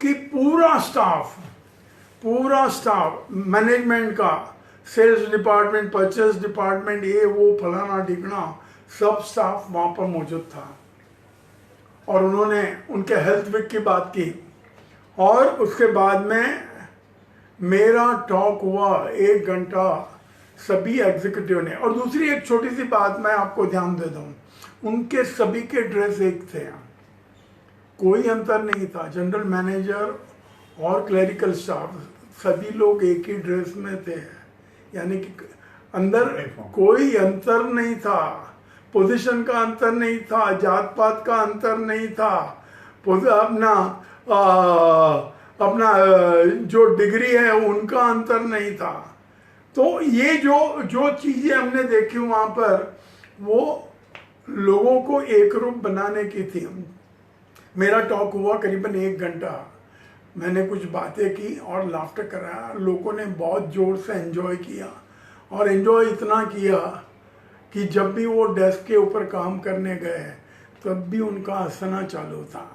कि पूरा staff management का, सेल्स डिपार्टमेंट, परचेस डिपार्टमेंट, ये वो फलाना ढिकना, सब स्टाफ वहाँ पर मौजूद था। और उन्होंने उनके हेल्थ वीक की बात की और उसके बाद में मेरा टॉक हुआ 1 घंटा सभी एग्जीक्यूटिव ने। और दूसरी एक छोटी सी बात मैं आपको ध्यान दे दूं, उनके सभी के ड्रेस एक थे, कोई अंतर नहीं था। जनरल मैनेजर और क्लरिकल स्टाफ सभी लोग एक ही ड्रेस में थे, यानी कि अंदर कोई अंतर नहीं था, पोजीशन का अंतर नहीं था, जात पात का अंतर नहीं था, अपना जो डिग्री है उनका अंतर नहीं था। तो ये जो चीजें हमने देखी वहां पर, वो लोगों को एक रूप बनाने की थी। मेरा टॉक हुआ करीबन 1 घंटा, मैंने कुछ बातें की और लाफ्टर कराया। लोगों ने बहुत जोर से एंजॉय किया और एंजॉय इतना किया कि जब भी वो डेस्क के ऊपर काम करने गए तब भी उनका हंसना चालू था।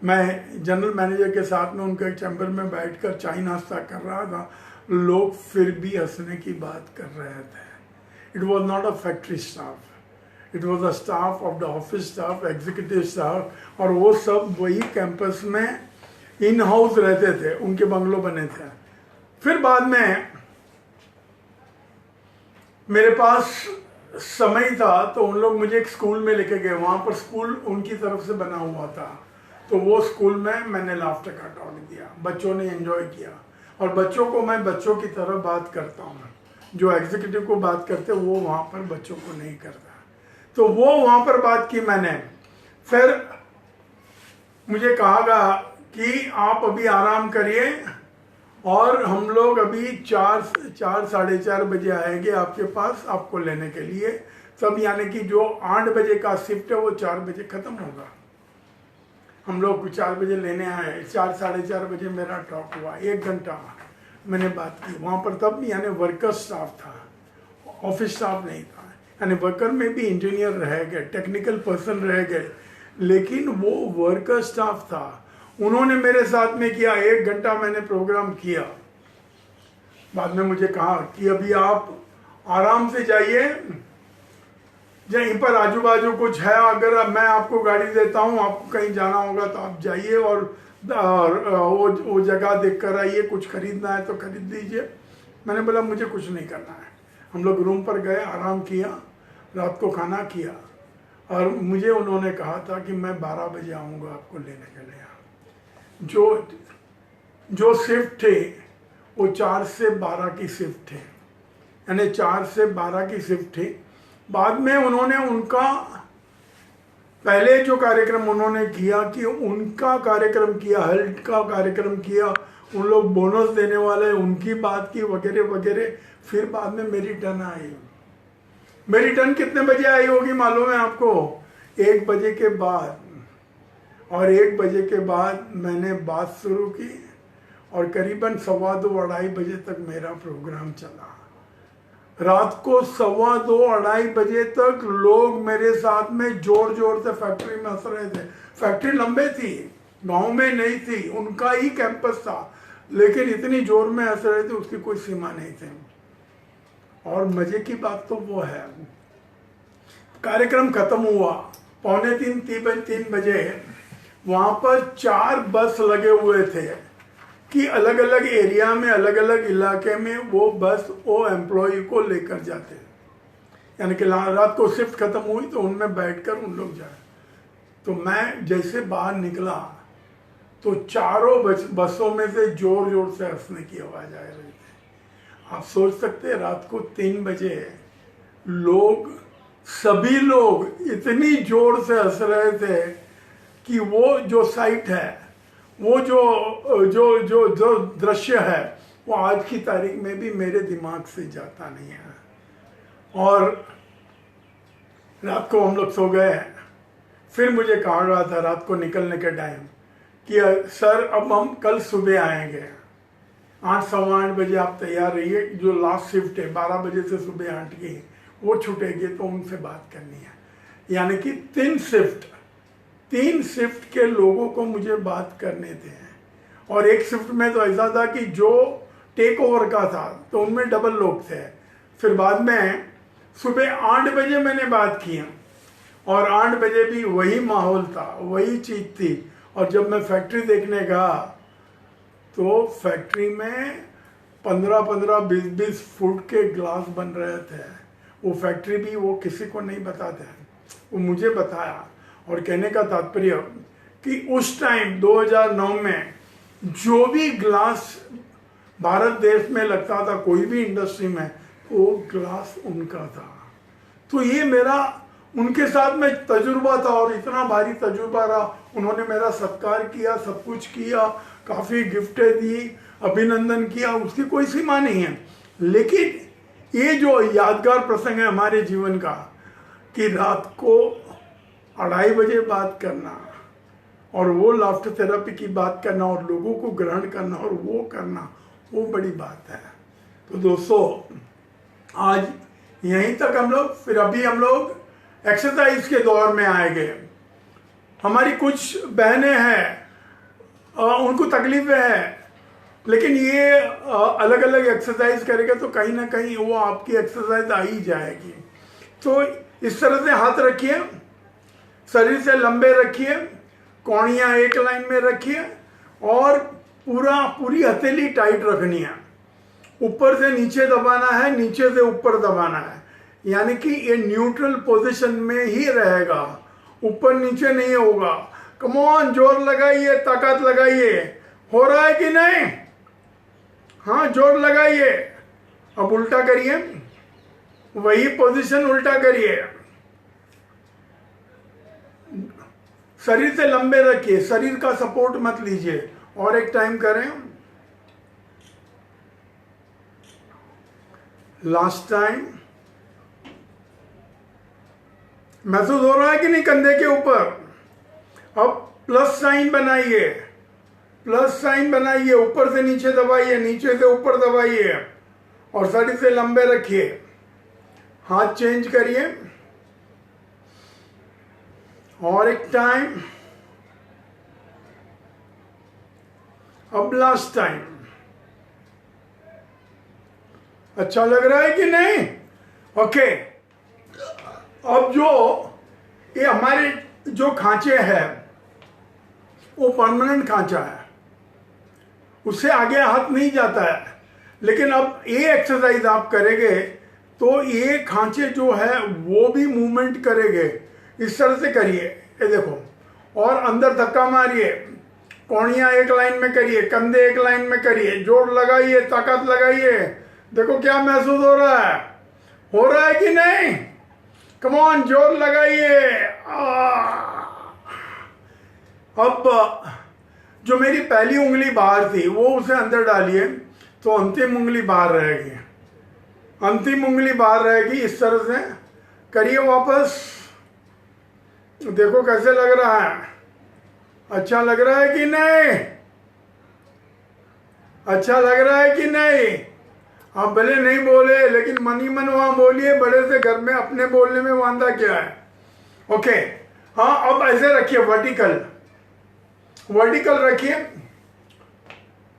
मैं जनरल मैनेजर के साथ में उनके चैम्बर में बैठकर चाय नाश्ता कर रहा था, लोग फिर भी हंसने की बात कर रहे थे। It was not a factory staff, it was a staff of the office staff, executive staff, और वो सब वही कैंपस में इन हाउस रहते थे, उनके बंगलो बने थे। फिर बाद में मेरे पास समय था तो उन लोग मुझे एक स्कूल में लेके गए, वहां पर स्कूल उनकी तरफ से बना हुआ था। तो वो स्कूल में मैंने लाफ्टर का टॉक दिया, बच्चों ने एंजॉय किया। और बच्चों को मैं बच्चों की तरह बात करता हूँ, जो एग्जीक्यूटिव को बात करते वो वहाँ पर बच्चों को नहीं करता। तो वो वहाँ पर बात की मैंने। फिर मुझे कहा गया कि आप अभी आराम करिए और हम लोग अभी 4 साढ़े 4 बजे आएंगे आपके पास आपको लेने के लिए। तब यानी कि जो 8 बजे का शिफ्ट है वो 4 बजे खत्म होगा। हम लोग 4 बजे लेने आए, 4 साढ़े 4 बजे मेरा टॉक हुआ, 1 घंटा मैंने बात की वहाँ पर। तब यानी वर्कर स्टाफ था, ऑफिस स्टाफ नहीं था। यानी वर्कर में भी इंजीनियर रह गए, टेक्निकल पर्सन रह गए, लेकिन वो वर्कर स्टाफ था। उन्होंने मेरे साथ में किया, 1 घंटा मैंने प्रोग्राम किया। बाद में मुझे कहा कि अभी आप आराम से जाइए, यहीं पर आजू बाजू कुछ है, अगर मैं आपको गाड़ी देता हूँ, आपको कहीं जाना होगा तो आप जाइए और वो जगह देख कर आइए, कुछ खरीदना है तो खरीद लीजिए। मैंने बोला मुझे कुछ नहीं करना है। हम लोग रूम पर गए, आराम किया, रात को खाना किया और मुझे उन्होंने कहा था कि मैं 12 बजे आऊँगा आपको लेने के लिए। जो शिफ्ट थे वो 4 से 12 की शिफ्ट थे, यानी 4 से 12 की शिफ्ट थी। बाद में उन्होंने उनका पहले जो कार्यक्रम उन्होंने किया कि उनका कार्यक्रम किया, हेल्थ का कार्यक्रम किया, उन लोग बोनस देने वाले, उनकी बात की वगैरह वगैरह। फिर बाद में मेरी टर्न आई। मेरी टर्न कितने बजे आई होगी मालूम है आपको? 1 बजे के बाद। और 1 बजे के बाद मैंने बात शुरू की और करीबन 2:15-2:30 बजे तक मेरा प्रोग्राम चला। रात को 2:15-2:30 बजे तक लोग मेरे साथ में जोर जोर से फैक्ट्री में हंस रहे थे। फैक्ट्री लंबे थी, गांव में नहीं थी, उनका ही कैंपस था, लेकिन इतनी जोर में हंस रहे थे उसकी कोई सीमा नहीं थी। और मजे की बात तो वो है, कार्यक्रम खत्म हुआ 2:45-3 बजे। वहां पर 4 बस लगे हुए थे कि अलग अलग एरिया में, अलग अलग इलाके में वो बस वो एम्प्लॉय को लेकर जाते, यानी कि रात को शिफ्ट खत्म हुई तो उनमें बैठकर उन लोग जाए। तो मैं जैसे बाहर निकला तो चारों बसों में से जोर जोर से हंसने की आवाज आ रही थी। आप सोच सकते हैं रात को 3 बजे लोग, सभी लोग इतनी जोर से हंस रहे थे कि वो जो साइट है, वो जो दृश्य है, वो आज की तारीख में भी मेरे दिमाग से जाता नहीं है। और रात को हम लोग सो गए। फिर मुझे कहा गया था रात को निकलने के टाइम कि सर अब हम कल सुबह आएंगे, 8-8:15 बजे आप तैयार रहिए। जो लास्ट शिफ्ट है 12 बजे से सुबह 8 की, वो छूटेगी तो उनसे बात करनी है। यानी कि 3 शिफ्ट के लोगों को मुझे बात करने थे। और एक शिफ्ट में तो ऐसा था कि जो टेक ओवर का था तो उनमें डबल लोग थे। फिर बाद में सुबह 8 बजे मैंने बात की और 8 बजे भी वही माहौल था, वही चीज़ थी। और जब मैं फैक्ट्री देखने गया तो फैक्ट्री में 15-15, 20-20 फुट के ग्लास बन रहे थे। वो फैक्ट्री भी वो किसी को नहीं बताते, वो मुझे बताया। और कहने का तात्पर्य कि उस टाइम 2009 में जो भी ग्लास भारत देश में लगता था, कोई भी इंडस्ट्री में, वो ग्लास उनका था। तो ये मेरा उनके साथ में तजुर्बा था और इतना भारी तजुर्बा रहा। उन्होंने मेरा सत्कार किया, सब कुछ किया, काफ़ी गिफ्टें दी, अभिनंदन किया, उसकी कोई सीमा नहीं है। लेकिन ये जो यादगार प्रसंग है हमारे जीवन का कि रात को 2:30 बजे बात करना और वो लाफ्टर थेरेपी की बात करना और लोगों को ग्रहण करना और वो करना, वो बड़ी बात है। तो दोस्तों, आज यहीं तक हम लोग, फिर अभी हम लोग एक्सरसाइज के दौर में आएंगे। हमारी कुछ बहनें हैं, उनको तकलीफें हैं, लेकिन ये अलग अलग एक्सरसाइज करेगा तो कहीं ना कहीं वो आपकी एक्सरसाइज आ ही जाएगी। तो इस तरह से हाथ रखिए, शरीर से लंबे रखिए, कौड़ियाँ एक लाइन में रखिए और पूरी हथेली टाइट रखनी है। ऊपर से नीचे दबाना है, नीचे से ऊपर दबाना है, यानी कि ये न्यूट्रल पोजीशन में ही रहेगा, ऊपर नीचे नहीं होगा। कम ऑन, जोर लगाइए, ताकत लगाइए। हो रहा है कि नहीं? हाँ, जोर लगाइए। अब उल्टा करिए, वही पोजीशन उल्टा करिए। शरीर से लंबे रखिए, शरीर का सपोर्ट मत लीजिए। और एक टाइम करें, लास्ट टाइम। महसूस हो रहा है कि नहीं कंधे के ऊपर? अब प्लस साइन बनाइए, प्लस साइन बनाइए, ऊपर से नीचे दबाइए, नीचे से ऊपर दबाइए और शरीर से लंबे रखिए। हाथ चेंज करिए और एक टाइम। अब लास्ट टाइम। अच्छा लग रहा है कि नहीं? ओके। अब जो ये हमारे जो खांचे हैं वो परमानेंट खांचा है, उससे आगे हाथ नहीं जाता है। लेकिन अब ये एक्सरसाइज आप करेंगे तो ये खांचे जो है वो भी मूवमेंट करेंगे। इस तरह से करिए, ये देखो, और अंदर धक्का मारिए, कौड़ियाँ एक लाइन में करिए, कंधे एक लाइन में करिए, जोर लगाइए, ताकत लगाइए। देखो क्या महसूस हो रहा है? हो रहा है कि नहीं? कम ऑन, जोर लगाइए। अब जो मेरी पहली उंगली बाहर थी वो उसे अंदर डालिए तो अंतिम उंगली बाहर रहेगी, अंतिम उंगली बाहर रहेगी। इस तरह से करिए वापस। देखो कैसे लग रहा है? अच्छा लग रहा है कि नहीं? अच्छा लग रहा है कि नहीं? आप भले नहीं बोले, लेकिन मन ही मन वहां बोलिए। बड़े से घर में अपने बोलने में वांदा क्या है? ओके। हाँ, अब ऐसे रखिए, वर्टिकल, वर्टिकल रखिए।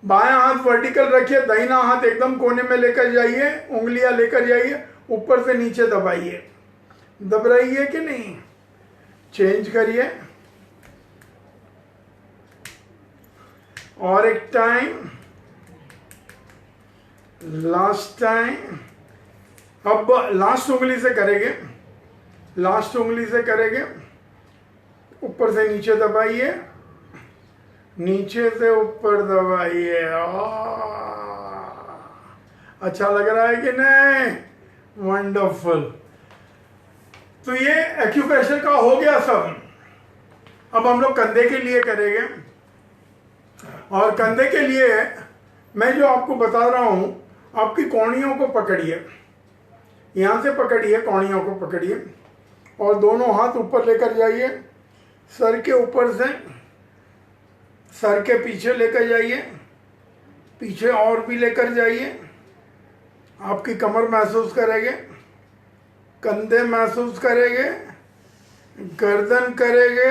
बायां हाथ वर्टिकल रखिए, दाहिना हाथ एकदम कोने में लेकर जाइए, उंगलियां लेकर जाइए, ऊपर से नीचे दबाइए। दब रही है कि नहीं? चेंज करिए और एक टाइम, लास्ट टाइम। अब लास्ट उंगली से करेंगे, लास्ट उंगली से करेंगे। ऊपर से नीचे दबाइए, नीचे से ऊपर दबाइए। अच्छा लग रहा है कि नहीं? वंडरफुल। तो ये एक्यूप्रेशर का हो गया सब। अब हम लोग कंधे के लिए करेंगे और कंधे के लिए मैं जो आपको बता रहा हूं, आपकी कौड़ियों को पकड़िए, यहां से पकड़िए, कौड़ियों को पकड़िए और दोनों हाथ ऊपर लेकर जाइए, सर के ऊपर से सर के पीछे लेकर जाइए, पीछे और भी लेकर जाइए। आपकी कमर महसूस करेंगे, कंधे महसूस करेंगे, गर्दन करेंगे,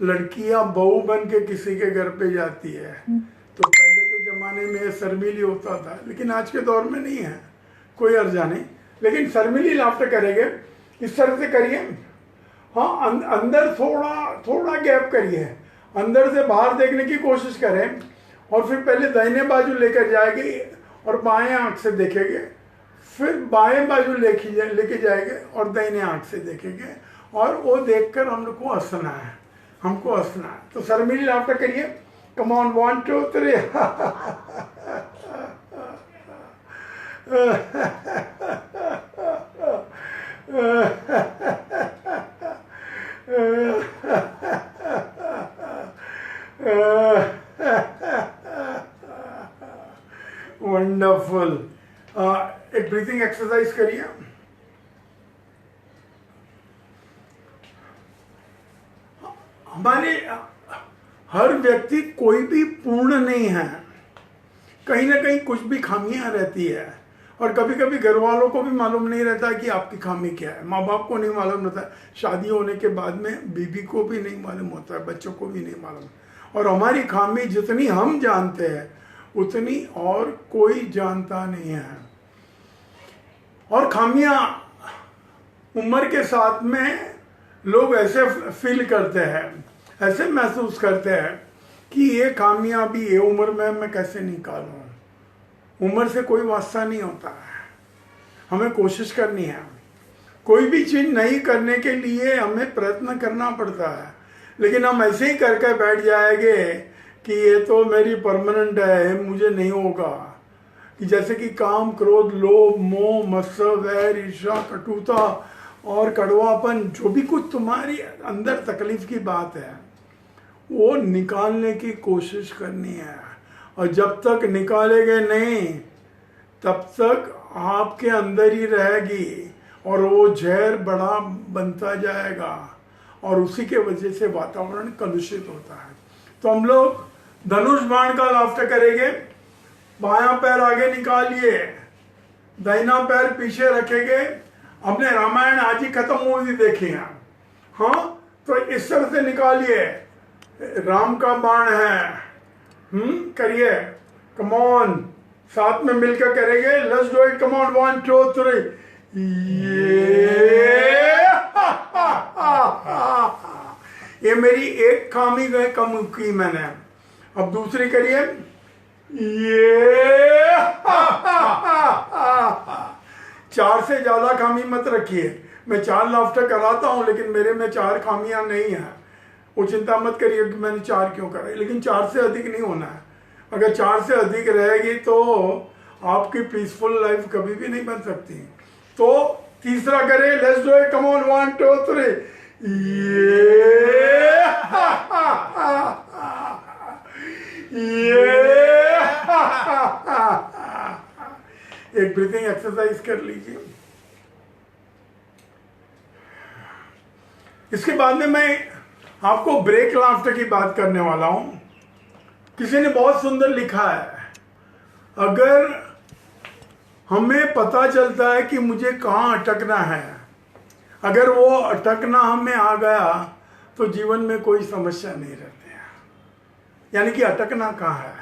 लड़कियां बहू बन के किसी के घर पे जाती है, तो पहले के ज़माने में शर्मीली होता था, लेकिन आज के दौर में नहीं है, कोई अर्जा नहीं। लेकिन शर्मीली लाफ्टर करेंगे, इस तरह से करिए, हाँ अंदर थोड़ा गैप करिए, अंदर से बाहर देखने की कोशिश करें, और फिर पहले दाहिने बाजू लेकर जाएंगे और बाएं आंख से देखेंगे, फिर बाएं बाजू लेके जाएंगे और दाहिने आंख से देखेंगे, और वो देखकर हम लोग को हंसना है, हमको हंसना है। तो शर्मीली लाफ्टर करिए, कम ऑन 1 2 3 वंडरफुल। एक ब्रीथिंग एक्सरसाइज करिए। हमारे हर व्यक्ति कोई भी पूर्ण नहीं है, कहीं ना कहीं कुछ भी खामियां रहती है, और कभी कभी घर वालों को भी मालूम नहीं रहता कि आपकी खामी क्या है, माँ बाप को नहीं मालूम रहता, शादी होने के बाद में बीवी को भी नहीं मालूम होता है, बच्चों को भी नहीं मालूम। और हमारी खामी जितनी हम जानते हैं उतनी और कोई जानता नहीं है। और खामियां उम्र के साथ में लोग ऐसे फील करते हैं, ऐसे महसूस करते हैं कि ये खामियां भी ये उम्र में मैं कैसे निकालूं। उम्र से कोई वास्ता नहीं होता है, हमें कोशिश करनी है। कोई भी चीज नहीं करने के लिए हमें प्रयत्न करना पड़ता है, लेकिन हम ऐसे ही करके बैठ जाएंगे कि ये तो मेरी परमानेंट है, मुझे नहीं होगा। कि जैसे कि काम, क्रोध, लोभ, मोह, मत्सर, वैर, ईर्ष्या, कटुता और कड़वापन, जो भी कुछ तुम्हारी अंदर तकलीफ की बात है वो निकालने की कोशिश करनी है। और जब तक निकालेंगे नहीं तब तक आपके अंदर ही रहेगी, और वो जहर बड़ा बनता जाएगा, और उसी के वजह से वातावरण कलुषित होता है। तो हम लोग धनुष बाण का लाफ्टर करेंगे। बायां पैर आगे निकालिए, दाहिना पैर पीछे रखेंगे। हमने रामायण आज ही खत्म हुई देखी है, हाँ, तो इस तरह से निकालिए। राम का बाण है, करिए, कम ऑन, साथ में मिलकर करेंगे। Let's do it, come on, 1 2 3 ये मेरी एक खामी गए कम की मैंने। अब दूसरी करिए, ये 4 से ज्यादा खामी मत रखिए। मैं 4 लाफ्टर कराता हूं, लेकिन मेरे में 4 खामियां नहीं है। वो चिंता मत करिए कि मैंने 4 क्यों कराई, लेकिन 4 से अधिक नहीं होना है। अगर 4 से अधिक रहेगी तो आपकी पीसफुल लाइफ कभी भी नहीं बन सकती। तो तीसरा करें, let's do it, come on, 1 2 3 एक ब्रीथिंग एक्सरसाइज कर लीजिए। इसके बाद में मैं आपको ब्रेक लाफ्टर की बात करने वाला हूं। किसी ने बहुत सुंदर लिखा है, अगर हमें पता चलता है कि मुझे कहां अटकना है, अगर वो अटकना हमें आ गया तो जीवन में कोई समस्या नहीं रहती है। यानी कि अटकना कहाँ है,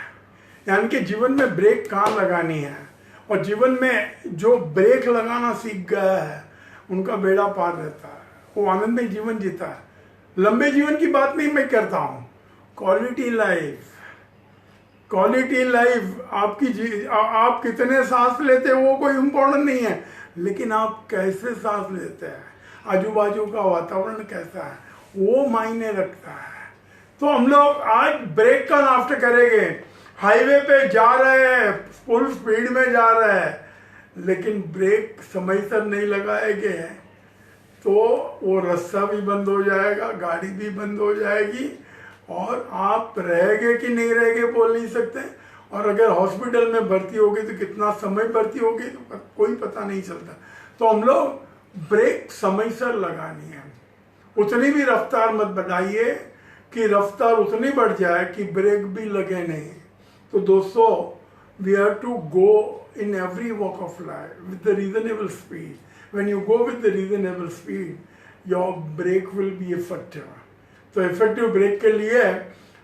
यानी कि जीवन में ब्रेक कहाँ लगानी है। और जीवन में जो ब्रेक लगाना सीख गया है उनका बेड़ा पार रहता है, वो आनंदमय जीवन जीता है। लंबे जीवन की बात नहीं मैं करता हूँ, क्वालिटी लाइफ। क्वालिटी लाइफ आपकी आप कितने सांस लेते हैं वो कोई इम्पोर्टेंट नहीं है, लेकिन आप कैसे सांस लेते हैं, आजू बाजू का वातावरण कैसा है, वो मायने रखता है। तो हम लोग आज ब्रेक का लाफ्टर करेंगे। हाईवे पे जा रहे हैं, फुल स्पीड में जा रहे हैं, लेकिन ब्रेक समय पर नहीं लगाएंगे तो वो रास्ता भी बंद हो जाएगा, गाड़ी भी बंद हो जाएगी, और आप रहेंगे कि नहीं रहेंगे बोल नहीं सकते। और अगर हॉस्पिटल में भर्ती होगी तो कितना समय भर्ती होगी तो कोई पता नहीं चलता। तो हम लोग ब्रेक समय से लगानी है। उतनी भी रफ्तार मत बढ़ाइए कि रफ्तार उतनी बढ़ जाए कि ब्रेक भी लगे नहीं। तो दोस्तों, we have to go in every walk of life with the reasonable speed. When you go with the reasonable speed, your brake will be effective. तो इफेक्टिव ब्रेक के लिए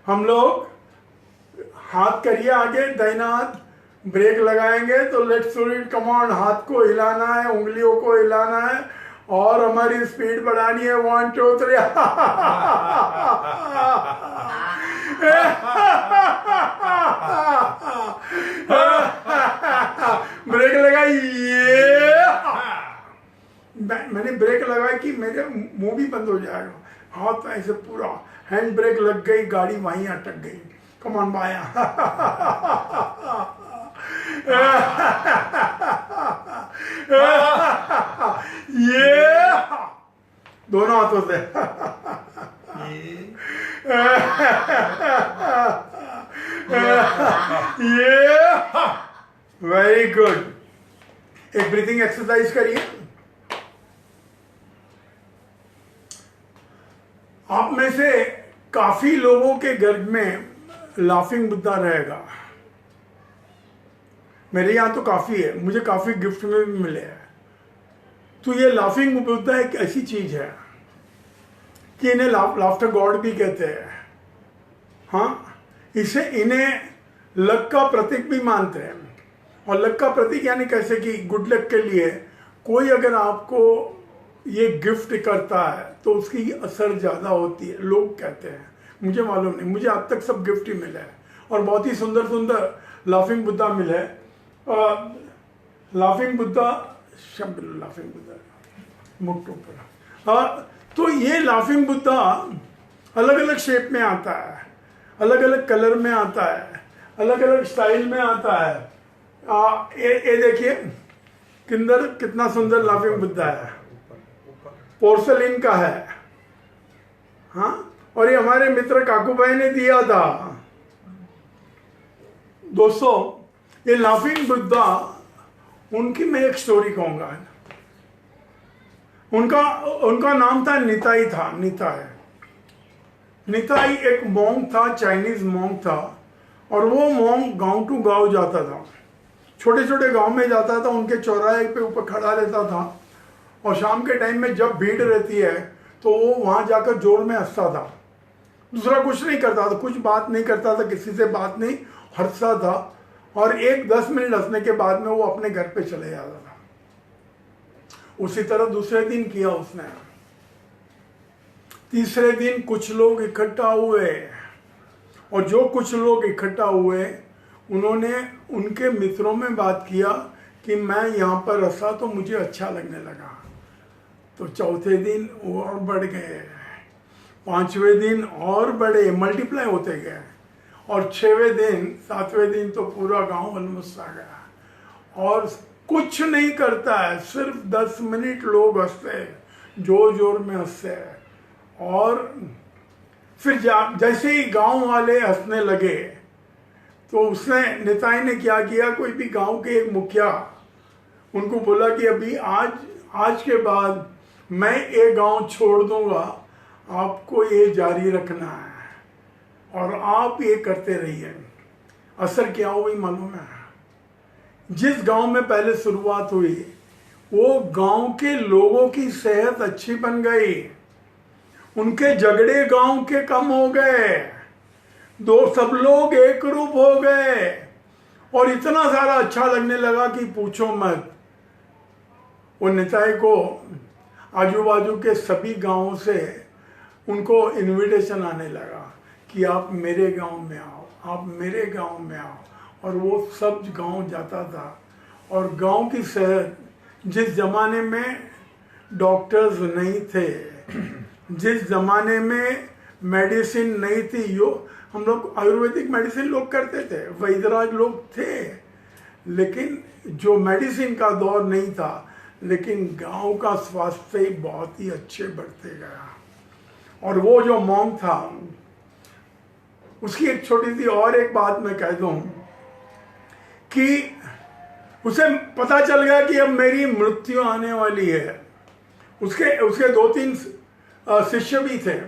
हम लोग हाथ करिए आगे, दाहिना हाथ, ब्रेक लगाएंगे तो let's do it, come on, हाथ को हिलाना है, उंगलियों को हिलाना है और हमारी स्पीड बढ़ानी है। 1 2 3 ब्रेक लगाइए। मैंने ब्रेक लगाई कि मेरे मुंह भी बंद हो जाएगा, हाथ ऐसे पूरा हैंड ब्रेक लग गई, गाड़ी वहीं अटक गई। कम ऑन बाया। ये दोनों हाथों से। ये वेरी गुड। एक ब्रीथिंग एक्सरसाइज करिए। आप में से काफी लोगों के घर में लाफिंग बुद्धा रहेगा। मेरे यहाँ तो काफी है, मुझे काफी गिफ्ट में भी मिले हैं। तो ये लाफिंग बुद्धा एक ऐसी चीज है कि इन्हें लाफ्टर गॉड भी कहते हैं। हाँ, इसे इन्हें लक का प्रतीक भी मानते हैं। और लक का प्रतीक यानी कैसे कि गुड लक के लिए कोई अगर आपको ये गिफ्ट करता है तो उसकी असर ज्यादा होती है, लोग कहते हैं। मुझे मालूम नहीं, मुझे अब तक सब गिफ्ट ही मिले हैं और बहुत ही सुंदर सुंदर लाफिंग बुद्धा मिले। लाफिंग बुद्धा, शब्द लाफिंग बुद्धा मुट्ठों पर। तो ये लाफिंग बुद्धा अलग अलग शेप में आता है, अलग अलग कलर में आता है, अलग अलग स्टाइल में आता है। ये देखिए किंदर कितना सुंदर लाफिंग बुद्धा है, पोर्सलिन का है। हाँ, और ये हमारे मित्र काकू भाई ने दिया था। दोस्तों, ये लाफिंग बुद्धा, उनकी मैं एक स्टोरी कहूंगा। उनका नाम था निताई था, निताई। निताई एक मॉन्क था, चाइनीज मॉन्क था। और वो मॉन्क गांव टू गांव जाता था, छोटे छोटे गांव में जाता था, उनके चौराहे पे ऊपर खड़ा रहता था। और शाम के टाइम में जब भीड़ रहती है तो वो वहां जाकर जोर में हंसता था। दूसरा कुछ नहीं करता था, कुछ बात नहीं करता था, किसी से बात नहीं, हंसता था। और 10 मिनट हंसने के बाद में वो अपने घर पे चले जाता था। उसी तरह दूसरे दिन किया उसने। तीसरे दिन कुछ लोग इकट्ठा हुए और जो कुछ लोग इकट्ठा हुए उन्होंने उनके मित्रों में बात किया कि मैं यहाँ पर हंसा तो मुझे अच्छा लगने लगा। तो चौथे दिन और बढ़ गए, 5वें दिन और बढ़े, मल्टीप्लाई होते गए। और 6वें दिन, 7वें दिन तो पूरा गांव अलमस्त आ गया। और कुछ नहीं करता है, सिर्फ 10 मिनट लोग हंसते हैं, जोर जोर में हंसते हैं। और फिर जैसे ही गांव वाले हंसने लगे तो उसने, निताई ने क्या किया, कोई भी गांव के एक मुखिया उनको बोला कि अभी आज के बाद मैं ये गांव छोड़ दूंगा, आपको ये जारी रखना है और आप ये करते रहिए। असर क्या हुई मालूम है? जिस गांव में पहले शुरुआत हुई वो गांव के लोगों की सेहत अच्छी बन गई, उनके झगड़े गांव के कम हो गए, सब लोग एक रूप हो गए और इतना सारा अच्छा लगने लगा कि पूछो मत। वो निताई को आजू बाजू के सभी गांवों से उनको इनविटेशन आने लगा कि आप मेरे गांव में आओ, आप मेरे गांव में आओ। और वो सब गांव जाता था। और गांव की सेहत, जिस जमाने में डॉक्टर्स नहीं थे, जिस जमाने में मेडिसिन नहीं थी, हम लोग आयुर्वेदिक मेडिसिन लोग करते थे, वैद्यराज लोग थे, लेकिन जो मेडिसिन का दौर नहीं था, लेकिन गांव का स्वास्थ्य ही बहुत ही अच्छे बढ़ते गया। और वो जो मॉन्क था, उसकी एक छोटी सी और एक बात मैं कह दूं कि उसे पता चल गया कि अब मेरी मृत्यु आने वाली है। उसके 2-3 शिष्य भी थे।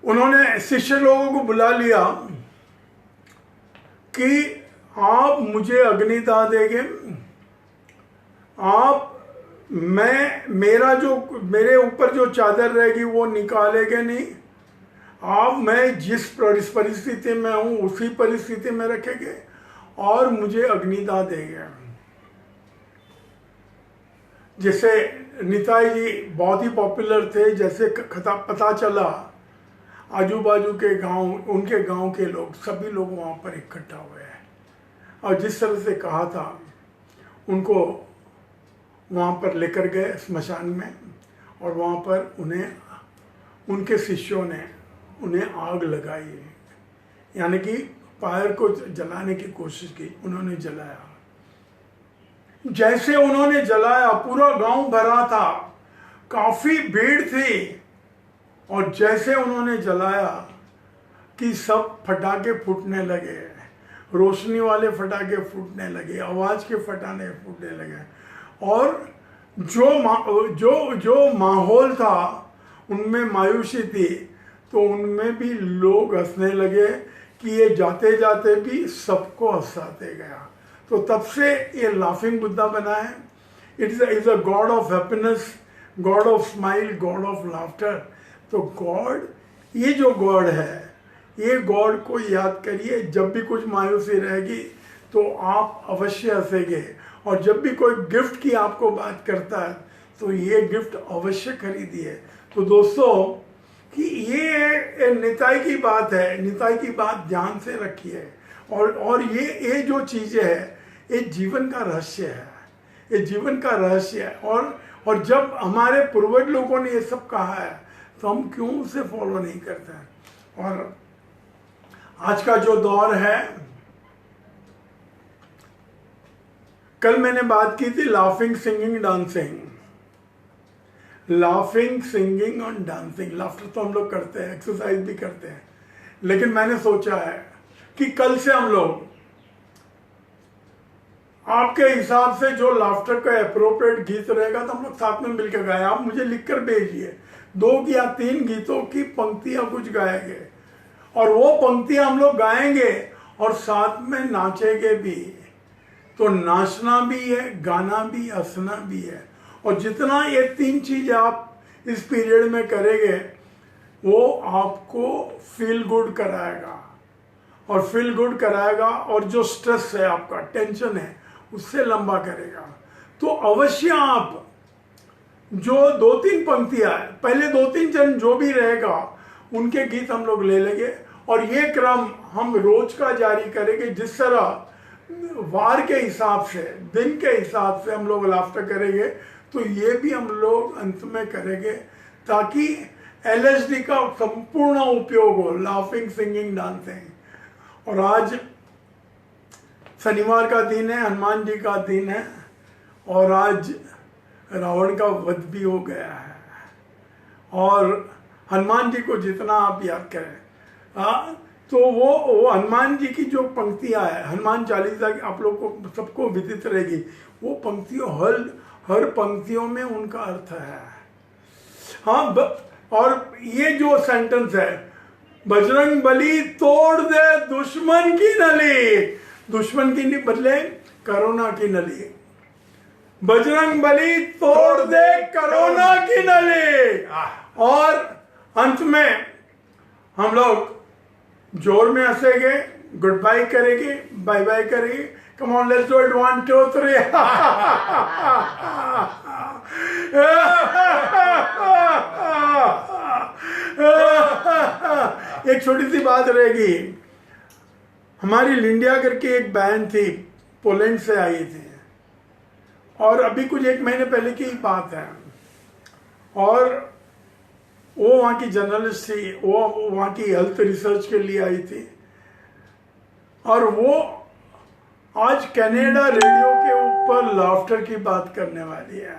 उन्होंने शिष्य लोगों को बुला लिया कि आप मुझे अग्निदाह देंगे, आप मेरे ऊपर जो चादर रहेगी वो निकालेंगे नहीं। आप मैं जिस परिस्थिति में हूँ उसी परिस्थिति में रखेंगे और मुझे अग्निदाह देंगे। जैसे निताई जी बहुत ही पॉपुलर थे, जैसे पता चला आजू बाजू के गांव, उनके गांव के लोग सभी लोग वहाँ पर इकट्ठा हुए हैं और जिस तरह से कहा था उनको वहाँ पर लेकर गए स्मशान में और वहाँ पर उनके शिष्यों ने उन्हें आग लगाई, यानी कि फायर को जलाने की कोशिश की। उन्होंने जलाया, जैसे उन्होंने जलाया पूरा गांव भरा था, काफी भीड़ थी, और जैसे उन्होंने जलाया कि सब फटाके फूटने लगे, रोशनी वाले फटाके फूटने लगे, आवाज के फटाने फूटने लगे, और जो माहौल था उनमें मायूसी थी, तो उनमें भी लोग हंसने लगे कि ये जाते जाते भी सबको हंसाते गया। तो तब से ये लाफिंग बुद्धा बना है। It is a God of happiness, God of smile, God of laughter. तो गॉड, ये जो गॉड है, ये गॉड को याद करिए। जब भी कुछ मायूसी रहेगी तो आप अवश्य हंसेंगे, और जब भी कोई गिफ्ट की आपको बात करता है तो ये गिफ्ट अवश्य खरीदिए। तो दोस्तों, कि ये निताई की बात है, निताई की बात ध्यान से रखिए। और ये जो चीज़ें है, ये जीवन का रहस्य है, ये जीवन का रहस्य है। और जब हमारे पूर्वज लोगों ने ये सब कहा है तो हम क्यों उसे फॉलो नहीं करते हैं। और आज का जो दौर है, कल मैंने बात की थी laughing, singing, dancing. Laughing, singing और डांसिंग, लाफ्टर तो हम लोग करते हैं, एक्सरसाइज भी करते हैं, लेकिन मैंने सोचा है कि कल से हम लोग आपके हिसाब से जो लाफ्टर का एप्रोप्रिएट गीत रहेगा तो हम लोग साथ में मिलकर गाए। आप मुझे लिखकर भेजिए 2 या 3 गीतों की पंक्तियां कुछ गाएंगे, और वो पंक्तियां हम लोग गाएंगे और साथ में नाचेंगे भी। तो नाचना भी है, गाना भी, हंसना भी है। और जितना ये 3 चीज आप इस पीरियड में करेंगे वो आपको फील गुड कराएगा, और फील गुड कराएगा, और जो स्ट्रेस है आपका, टेंशन है, उससे लंबा करेगा। तो अवश्य आप जो 2-3 पंक्तियां है, पहले 2-3 जन जो भी रहेगा उनके गीत हम लोग ले लेंगे, और ये क्रम हम रोज का जारी करेंगे। जिस तरह वार के हिसाब से, दिन के हिसाब से हम लोग लाफ्टर करेंगे, तो ये भी हम लोग अंत में करेंगे, ताकि LSD का संपूर्ण उपयोग हो, लाफिंग, सिंगिंग, डांसिंग। और आज शनिवार का दिन है, हनुमान जी का दिन है, और आज रावण का वध भी हो गया है। और हनुमान जी को जितना आप याद करें, तो वो हनुमान जी की जो पंक्तियां है, हनुमान चालीसा की आप लोग को सबको विदित रहेगी। वो पंक्तियों, हर पंक्तियों में उनका अर्थ है। हाँ, और ये जो सेंटेंस है, बजरंग बली तोड़ दे दुश्मन की नली, दुश्मन की नहीं बदले कोरोना की नली, बजरंग बली तोड़ दे कोरोना की नली। और अंत में हम लोग जोर में हंसेंगे, गुड बाय करेंगे, बाय बाय करेंगे। Come on, let's do it, 1 2 3। एक छोटी सी बात रहेगी। हमारी लिंडिया करके एक बहन थी, पोलैंड से आई थी, और अभी कुछ 1 महीने पहले की बात है। और वो वहाँ की जर्नलिस्ट थी, वो वहाँ की हेल्थ रिसर्च के लिए आई थी, और वो आज कनाडा रेडियो के ऊपर लाफ्टर की बात करने वाली है।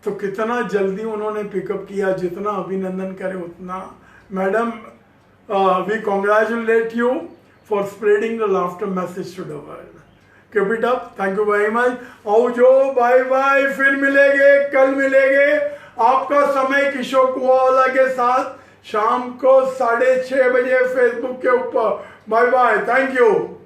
तो कितना जल्दी उन्होंने पिकअप किया, जितना अभिनंदन करे उतना। Madam, we congratulate you for spreading the laughter message to the world. Keep it up, thank you very much. आओ जो, बाय बाय, फिर मिलेंगे, कल मिलेंगे। आपका समय किशोर कुआवाला के साथ शाम को 6:30 बजे फेसबुक के ऊपर। Bye bye, thank you.